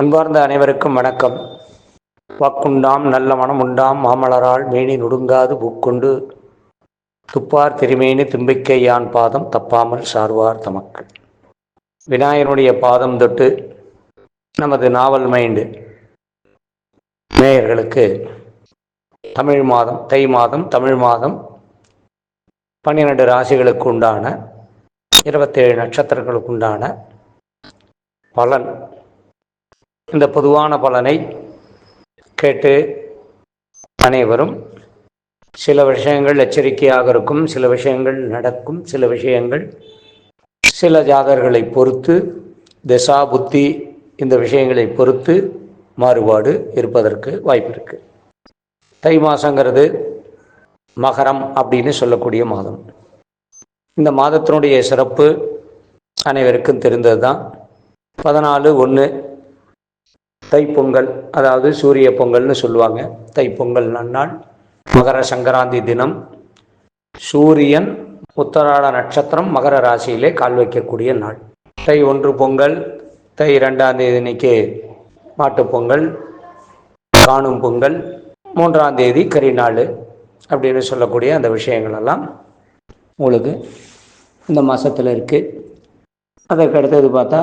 அன்பார்ந்த அனைவருக்கும் வணக்கம். வாக்குண்டாம் நல்ல மனம் உண்டாம் மாமலரால் மேனி நொடுங்காது பூக்கொண்டு துப்பார் திருமேனி தும்பிக்கை யான் பாதம் தப்பாமல் சார்வார் தமக்கு. விநாயகனுடைய பாதம் தொட்டு நமது நாவல் மைண்டு நேயர்களுக்கு தமிழ் மாதம் தை மாதம் தமிழ் மாதம் 12 ராசிகளுக்கு உண்டான 27 நட்சத்திரங்களுக்கு உண்டான பலன், இந்த பொதுவான பலனை கேட்டு அனைவரும் சில விஷயங்கள் எச்சரிக்கையாக இருக்கும், சில விஷயங்கள் நடக்கும், சில விஷயங்கள் சில ஜாதகர்களை பொறுத்து திசா புத்தி இந்த விஷயங்களை பொறுத்து மாறுபாடு இருப்பதற்கு வாய்ப்பு இருக்கு. தை மாதங்கிறது மகரம் அப்படின்னு சொல்லக்கூடிய மாதம். இந்த மாதத்தினுடைய சிறப்பு அனைவருக்கும் தெரிந்தது தான். 14/1 தைப்பொங்கல், அதாவது சூரிய பொங்கல்னு சொல்லுவாங்க. தைப்பொங்கல் நன்னாள், மகர சங்கராந்தி தினம், சூரியன் உத்தராட நட்சத்திரம் மகர ராசியிலே கால் வைக்கக்கூடிய நாள். தை 1 பொங்கல், தை 2ஆம் தேதி இன்னைக்கு மாட்டுப்பொங்கல், காணும் பொங்கல், 3ஆம் தேதி கரிநாள் அப்படின்னு சொல்லக்கூடிய அந்த விஷயங்கள் எல்லாம் உங்களுக்கு இந்த மாதத்தில் இருக்குது. அதற்கு அடுத்தது பார்த்தா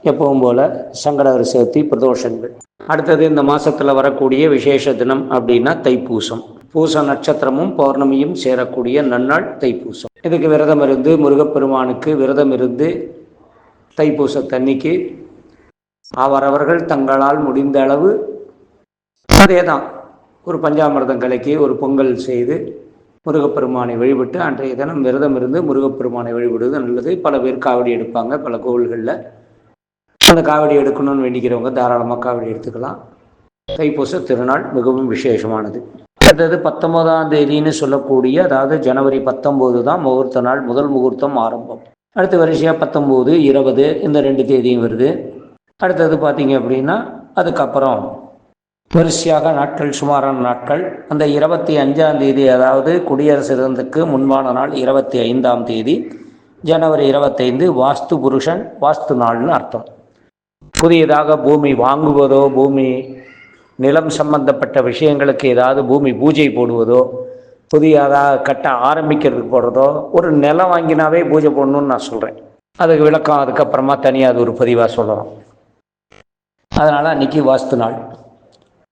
எப்பவும் போல் சங்கடகர சதுர்த்தி, பிரதோஷங்கள். அடுத்தது இந்த மாதத்தில் வரக்கூடிய விசேஷ தினம் அப்படின்னா தைப்பூசம். பூச நட்சத்திரமும் பௌர்ணமியும் சேரக்கூடிய நன்னாள் தைப்பூசம். இதுக்கு விரதம் இருந்து முருகப்பெருமானுக்கு விரதம் இருந்து தைப்பூசத்தன்னைக்கு அவரவர்கள் தங்களால் முடிந்த அளவு அதே தான் ஒரு பஞ்சாமிர்தம் கலக்கி ஒரு பொங்கல் செய்து முருகப்பெருமானை வழிபட்டு அன்றைய தினம் விரதம் இருந்து முருகப்பெருமானை வழிபடுவது நல்லது. பல பேர் காவடி எடுப்பாங்க. பல கோவில்களில் அந்த காவடி எடுக்கணும்னு வேண்டிக்கிறவங்க தாராளமாக காவடி எடுத்துக்கலாம். தைப்பூச திருநாள் மிகவும் விசேஷமானது. அடுத்தது 19ஆம் தேதின்னு சொல்லக்கூடிய, அதாவது ஜனவரி 19 தான் முகூர்த்த நாள், முதல் முகூர்த்தம் ஆரம்பம். அடுத்த வரிசையாக 19, 20 இந்த 2 தேதியும் வருது. அடுத்தது பார்த்தீங்க அப்படின்னா அதுக்கப்புறம் வரிசையாக நாட்கள், சுமாரான நாட்கள். அந்த 25ஆம் தேதி, அதாவது குடியரசு தினத்துக்கு முன்பான நாள் 25ஆம் தேதி ஜனவரி 25 வாஸ்து புருஷன், வாஸ்து நாள்னு அர்த்தம். புதியதாக பூமி வாங்குவதோ, பூமி நிலம் சம்பந்தப்பட்ட விஷயங்களுக்கு ஏதாவது பூமி பூஜை போடுவதோ, புதியதாக கட்ட ஆரம்பிக்கிறதுக்கு போடுறதோ, ஒரு நிலம் வாங்கினாவே பூஜை போடணும்னு நான் சொல்கிறேன். அதுக்கு விளக்கம் அதுக்கப்புறமா தனியாக அது ஒரு பதிவாக சொல்லலாம். அதனால் அன்றைக்கி வாஸ்து நாள்.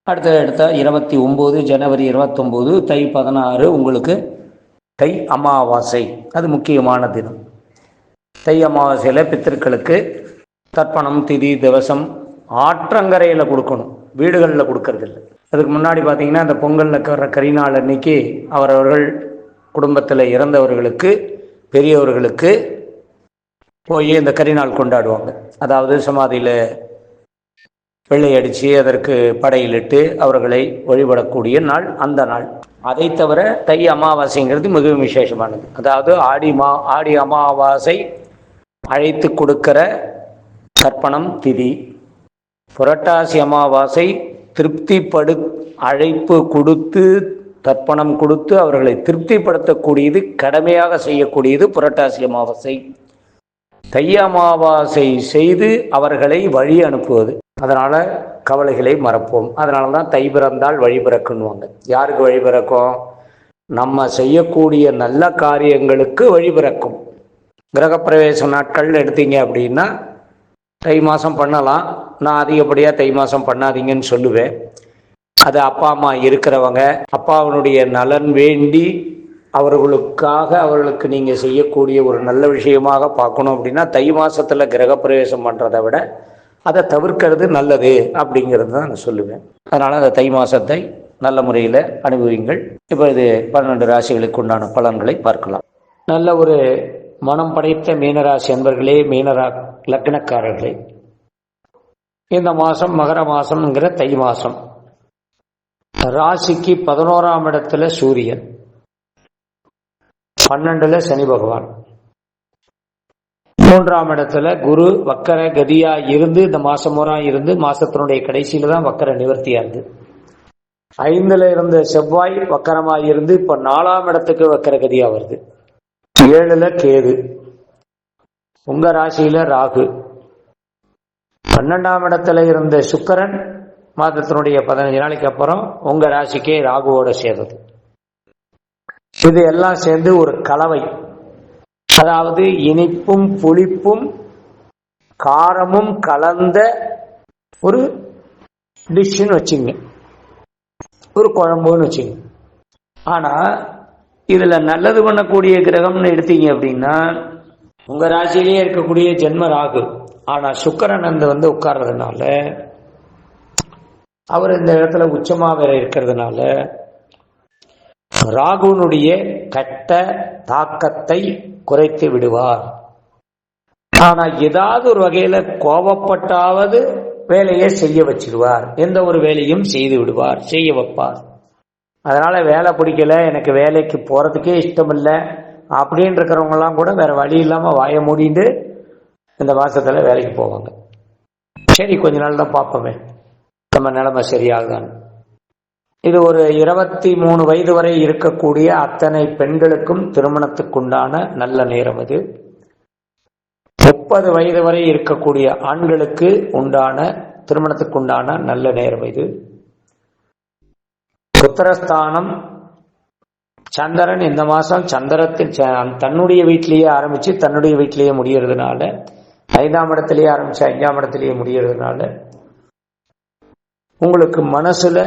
அடுத்த 29 ஜனவரி 29 தை 16 உங்களுக்கு தை அமாவாசை. அது முக்கியமான தினம். தை அமாவாசையில் பித்திருக்களுக்கு தர்ப்பணம், திதி, திவசம் ஆற்றங்கரையில் கொடுக்கணும், வீடுகளில் கொடுக்கறதில்லை. அதுக்கு முன்னாடி பார்த்தீங்கன்னா அந்த பொங்கலில் வர கரிநாள் அன்னைக்கு அவரவர்கள் குடும்பத்தில் இறந்தவர்களுக்கு, பெரியவர்களுக்கு போய் இந்த கரிநாள் கொண்டாடுவாங்க. அதாவது சமாதியில் வெள்ளை அடித்து அதற்கு படையிலிட்டு அவர்களை வழிபடக்கூடிய நாள் அந்த நாள். அதை தவிர தை அமாவாசைங்கிறது மிகவும் விசேஷமானது. அதாவது ஆடி அமாவாசை அழைத்து கொடுக்கிற தர்ப்பணம், திதி. புரட்டாசி அமாவாசை திருப்திப்படு அழைப்பு கொடுத்து தர்ப்பணம் கொடுத்து அவர்களை திருப்திப்படுத்தக்கூடியது, கடமையாக செய்யக்கூடியது புரட்டாசி அமாவாசை. தை அமாவாசை செய்து அவர்களை வழி அனுப்புவது. அதனால் கவலைகளை மறப்போம். அதனால தான் தை பிறந்தால் வழி பிறக்குன்னுவாங்க. யாருக்கு வழி பிறக்கும்? நம்ம செய்யக்கூடிய நல்ல காரியங்களுக்கு வழி பிறக்கும். கிரகப்பிரவேச நாட்கள் எடுத்தீங்க அப்படின்னா தை மாதம் பண்ணலாம். நான் அதிகப்படியாக தை மாதம் பண்ணாதீங்கன்னு சொல்லுவேன். அது அப்பா அம்மா இருக்கிறவங்க, அப்பாவினுடைய நலன் வேண்டி அவர்களுக்காக அவர்களுக்கு நீங்கள் செய்யக்கூடிய ஒரு நல்ல விஷயமாக பார்க்கணும் அப்படின்னா தை மாதத்தில் கிரகப்பிரவேசம் பண்ணுறதை விட அதை தவிர்க்கிறது நல்லது அப்படிங்கிறது தான் நான் சொல்லுவேன். அதனால் அந்த தை மாதத்தை நல்ல முறையில் அனுபவிங்கள். இப்போ இது 12 ராசிகளுக்கு உண்டான பலன்களை பார்க்கலாம். நல்ல ஒரு மனம் படைத்த மீனராசி அன்பர்களே, லக்னக்காரர்களே, இந்த மாதம் மகர மாதம்ங்கிற தை மாதம். ராசிக்கு 11ஆம் இடத்துல சூரியன், 12ல் சனி பகவான், 3ஆம் இடத்துல குரு வக்கர கதியா இருந்து இந்த மாசம் பூரா இருந்து மாசத்தினுடைய கடைசியில தான் வக்கர நிவர்த்தியா இருந்து, 5ல் இருந்த செவ்வாய் வக்கரமா இருந்து இப்ப 4ஆம் இடத்துக்கு வக்கர கதியா வருது. 7ல் கேது, உங்க ராசியில ராகு, 12ஆம் இடத்துல இருந்த சுக்கிரன் மாதத்தினுடைய 15 நாளைக்கு அப்புறம் உங்க ராசிக்கே ராகுவோட சேர்ந்தது. இது எல்லாம் சேர்ந்து ஒரு கலவை, அதாவது இனிப்பும் புளிப்பும் காரமும் கலந்த ஒரு டிஷ்ன்னு வச்சுங்க, ஒரு குழம்புன்னு வச்சுங்க. ஆனா இதுல நல்லது பண்ணக்கூடிய கிரகம்னு எடுத்தீங்க அப்படின்னா உங்க ராசியிலேயே இருக்கக்கூடிய ஜென்ம ராகு. ஆனா சுக்கிரன் வந்து உட்கார்றதுனால, அவர் இந்த இடத்துல உச்சமா வேற இருக்கிறதுனால ராகுனுடைய கட்ட தாக்கத்தை குறைத்து விடுவார். ஆனா ஏதாவது ஒரு வகையில கோபப்பட்டாவது வேலையை செய்ய வச்சிருவார், எந்த ஒரு வேலையும் செய்து விடுவார், செய்ய வைப்பார். அதனால வேலை பிடிக்கல, எனக்கு வேலைக்கு போறதுக்கே இஷ்டம் இல்லை அப்படின்னு இருக்கிறவங்க எல்லாம் கூட வேற வழி இல்லாம வாய மூடிட்டு இந்த மாசத்துல வேலைக்கு போவாங்க. சரி, கொஞ்ச நாள் தான் பார்ப்போமே நம்ம நிலைமை சரியாகுதான். இது ஒரு 23 வயது வரை இருக்கக்கூடிய அத்தனை பெண்களுக்கும் திருமணத்துக்குண்டான நல்ல நேரம். இது 30 வயது வரை இருக்கக்கூடிய ஆண்களுக்கு உண்டான திருமணத்துக்குண்டான நல்ல நேரம். இது புத்திரஸ்தானம் சந்திரன் இந்த மாசம் சந்திரத்தில் தன்னுடைய வீட்டிலேயே ஆரம்பிச்சு தன்னுடைய வீட்டிலேயே முடியறதுனால, 5ஆம் இடத்திலேயே ஆரம்பிச்சு 5ஆம் இடத்திலேயே முடியறதுனால உங்களுக்கு மனசுல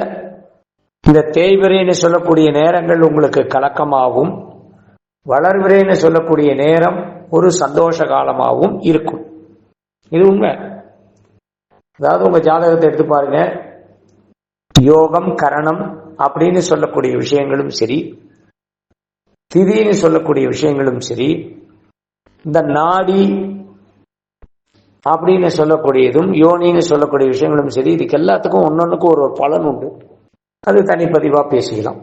இந்த தேய்விரைன்னு சொல்லக்கூடிய நேரங்கள் உங்களுக்கு கலக்கமாகவும், வளர்விரைன்னு சொல்லக்கூடிய நேரம் ஒரு சந்தோஷ காலமாகவும் இருக்கும். இது உண்மை. அதாவது உங்க ஜாதகத்தை எடுத்து பாருங்க, யோகம் கரணம் அப்படின்னு சொல்லக்கூடிய விஷயங்களும் சரி, திதின்னு சொல்லக்கூடிய விஷயங்களும் சரி, இந்த நாடி அப்படின்னு சொல்லக்கூடியதும் யோனின்னு சொல்லக்கூடிய விஷயங்களும் சரி, இதுக்கு எல்லாத்துக்கும் ஒன்னொன்னுக்கும் ஒரு பலன் உண்டு. அது தனிப்பதிவா பேசிக்கலாம்.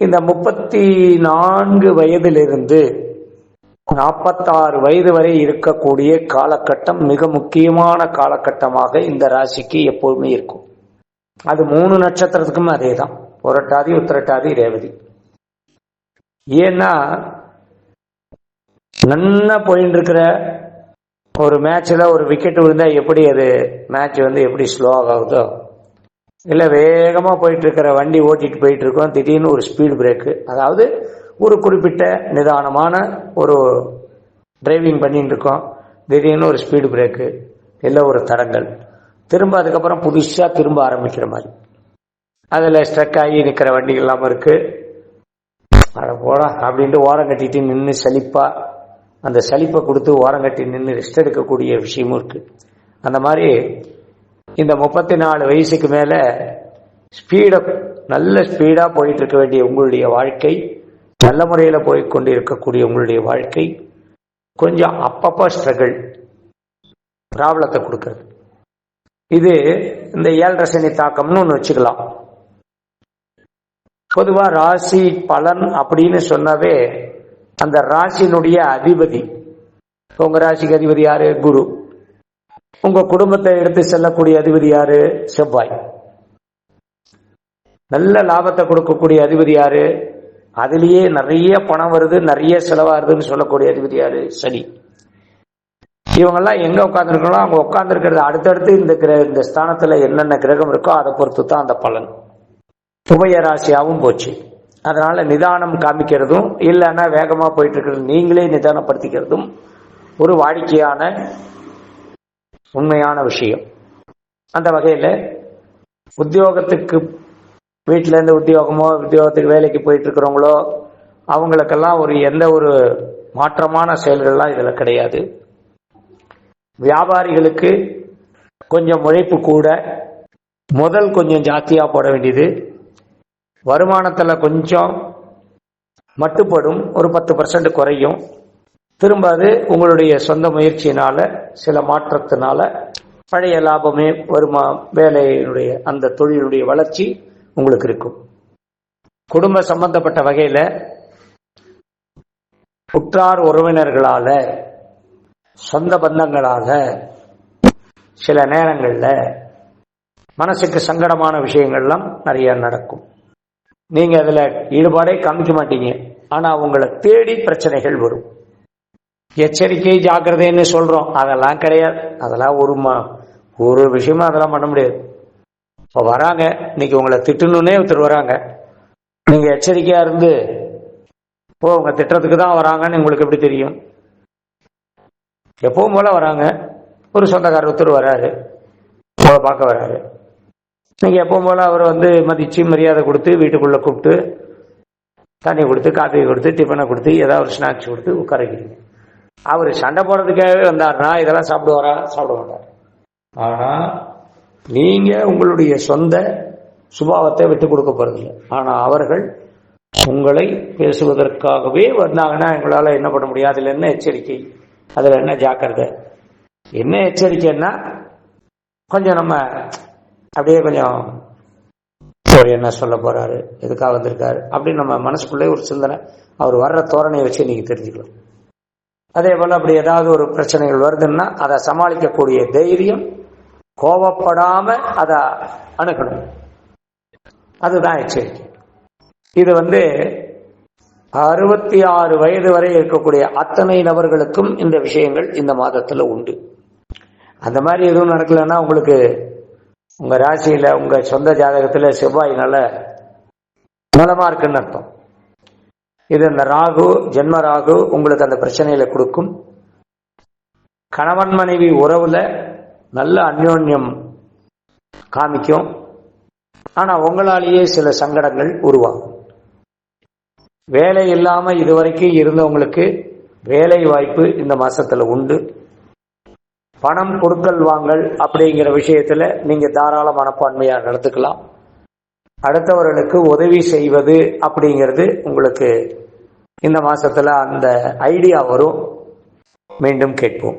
இந்த 34 வயதிலிருந்து 46 வயது வரை இருக்கக்கூடிய காலகட்டம் மிக முக்கியமான காலகட்டமாக இந்த ராசிக்கு எப்போதுமே இருக்கும். அது 3 நட்சத்திரத்துக்கும் அதே தான், புரட்டாதி உத்திரட்டாதி ரேவதி. ஏன்னா நன்னா போயிட்டு இருக்கிற ஒரு மேட்ச்ல ஒரு விக்கெட் விழுந்தா எப்படி அது மேட்ச் எப்படி ஸ்லோ ஆகுதோ, இல்ல வேகமா போயிட்டு இருக்கிற வண்டி ஓட்டிட்டு போயிட்டு இருக்கோம், திடீர்னு ஒரு ஸ்பீடு பிரேக்கு, அதாவது ஒரு குறிப்பிட்ட நிதானமான ஒரு டிரைவிங் பண்ணிட்டு இருக்கோம், திடீர்னு ஒரு ஸ்பீடு பிரேக்கு இல்லை ஒரு தடங்கள், திரும்ப அதுக்கப்புறம் புதுசா திரும்ப ஆரம்பிக்கிற மாதிரி, அதுல ஸ்ட்ரக் ஆகி நிற்கிற வண்டிகள் எல்லாம் இருக்கு. அட போடா அப்படின்ட்டு ஓரம் கட்டிட்டு நின்று சலிப்பா அந்த சலிப்பை கொடுத்து ஓரம் கட்டி நின்று ரெஸ்ட் எடுக்கக்கூடிய விஷயமும் இருக்கு. அந்த மாதிரி இந்த 34 வயசுக்கு மேல நல்ல ஸ்பீடா போயிட்டு இருக்க வேண்டிய உங்களுடைய வாழ்க்கை, நல்ல முறையில் போய்கொண்டு இருக்கக்கூடிய உங்களுடைய வாழ்க்கை கொஞ்சம் அப்பப்போ ஸ்ட்ரகிள் ப்ராப்ளத்தை கொடுக்கறது. இது இந்த 7.5 சனி தாக்கம்னு ஒன்று வச்சுக்கலாம். பொதுவா ராசி பலன் அப்படின்னு சொன்னாவே அந்த ராசியினுடைய அதிபதி, உங்க ராசிக்கு அதிபதி யாரு? குரு. உங்க குடும்பத்தை எடுத்து செல்லக்கூடிய அதிபதி யாரு? செவ்வாய். நல்ல லாபத்தை கொடுக்கக்கூடிய அதிபதி யாரு? அதுலயே நிறைய பணம் வருது, நிறைய செலவாகுதுன்னு சொல்லக்கூடிய அதிபதி யாரு? சனி. இவங்கெல்லாம் எங்க உட்கார்ந்துருக்கணும், அவங்க உட்கார்ந்துருக்கிறது அடுத்தடுத்து இந்த ஸ்தானத்துல என்னென்ன கிரகம் இருக்கோ அதை பொறுத்து தான் அந்த பலன். உபய ராசியாவும் போச்சு. அதனால நிதானம் காமிக்கிறதும் இல்லைன்னா வேகமா போயிட்டு இருக்கிறது நீங்களே நிதானப்படுத்திக்கிறதும் ஒரு வாடிக்கையான உண்மையான விஷயம். அந்த வகையில உத்தியோகத்துக்கு வீட்டில இருந்து உத்தியோகத்துக்கு வேலைக்கு போயிட்டு இருக்கிறவங்களோ அவங்களுக்கெல்லாம் எந்த ஒரு மாற்றமான செயல்கள்லாம் இதுல கிடையாது. வியாபாரிகளுக்கு கொஞ்சம் உழைப்பு கூட, முதல் கொஞ்சம் ஜாஸ்தியா போட வேண்டியது, வருமானத்துல கொஞ்சம் மட்டுப்படும், ஒரு 10% குறையும். திரும்ப அது உங்களுடைய சொந்த முயற்சியினால சில மாற்றத்தினால பழைய லாபமே வருமா, வேலையினுடைய அந்த தொழிலுடைய வளர்ச்சி உங்களுக்கு இருக்கும். குடும்ப சம்பந்தப்பட்ட வகையில உற்றார் உறவினர்களால, சொந்த பந்தங்களால சில நேரங்கள்ல மனசுக்கு சங்கடமான விஷயங்கள்லாம் நிறைய நடக்கும். நீங்க அதுல ஈடுபாடே காமிக்க மாட்டீங்க, ஆனா உங்களை தேடி பிரச்சனைகள் வரும். எச்சரிக்கை ஜாக்கிரதைன்னு சொல்றோம், அதெல்லாம் கிடையாது. அதெல்லாம் ஒரு விஷயமா அதெல்லாம் பண்ண முடியாது. இப்போ வராங்க, இன்னைக்கு உங்களை திட்டணுன்னே ஒருத்தர் வராங்க, நீங்க எச்சரிக்கையா இருந்து உங்க திட்டத்துக்கு தான் வராங்கன்னு உங்களுக்கு எப்படி தெரியும்? எப்பவும் போல வராங்க, ஒரு சொந்தக்காரர் ஒருத்தர் வராரு, உங்களை பார்க்க வராரு, நீங்க எப்பவும் போல அவர் மதிச்சு மரியாதை கொடுத்து வீட்டுக்குள்ள கூப்பிட்டு தண்ணி கொடுத்து காஃபி கொடுத்து டிஃபனை கொடுத்து ஏதாவது ஒரு ஸ்நாக்ஸ் கொடுத்து உட்கார வைக்கிறீங்க. அவர் சண்டை போடுறதுக்காகவே வந்தார்னா இதெல்லாம் சாப்பிடுவாரா? சாப்பிட மாட்டார். ஆனா நீங்க உங்களுடைய சொந்த சுபாவத்தை விட்டு கொடுக்க போறதில்லை. ஆனா அவர்கள் உங்களை பேசுவதற்காகவே வந்தாங்கன்னா எங்களால என்ன பண்ண முடியாது. அதுல என்ன எச்சரிக்கை, அதுல என்ன ஜாக்கிரதை? என்ன எச்சரிக்கைன்னா கொஞ்சம் நம்ம அப்படியே கொஞ்சம் அவர் என்ன சொல்ல போறாரு, எதுக்காக வந்திருக்காரு அப்படின்னு நம்ம மனசுக்குள்ளே ஒரு சிந்தனை, அவர் வர்ற தோரணையை வச்சு நீங்க தெரிஞ்சுக்கலாம். அதே போல அப்படி ஏதாவது ஒரு பிரச்சனைகள் வருதுன்னா அதை சமாளிக்கக்கூடிய தைரியம், கோபப்படாம அதை அணுகணும், அதுதான் எச்சரிக்கை. இது 66 வயது வரை இருக்கக்கூடிய அத்தனை நபர்களுக்கும் இந்த விஷயங்கள் இந்த மாதத்துல உண்டு. அந்த மாதிரி எதுவும் நடக்கலன்னா உங்களுக்கு உங்க ராசியில உங்க சொந்த ஜாதகத்துல செவ்வாய் நல்ல நலமா இருக்குன்னு அர்த்தம். இது இந்த ராகு, ஜென்ம ராகு உங்களுக்கு அந்த பிரச்சனையில கொடுக்கும். கணவன் மனைவி உறவுல நல்ல அந்யோன்யம் காமிக்கும். ஆனா உங்களாலேயே சில சங்கடங்கள் உருவாகும். வேலை இல்லாம இதுவரைக்கும் இருந்தவங்களுக்கு வேலை வாய்ப்பு இந்த மாசத்துல உண்டு. பணம் கொடுக்கல் வாங்கல் அப்படிங்கிற விஷயத்துல நீங்க தாராள மனப்பான்மையா நடந்துக்கலாம். அடுத்தவர்களுக்கு உதவி செய்வது அப்படிங்கிறது உங்களுக்கு இந்த மாசத்துல அந்த ஐடியா வரும். மீண்டும் கேட்போம்.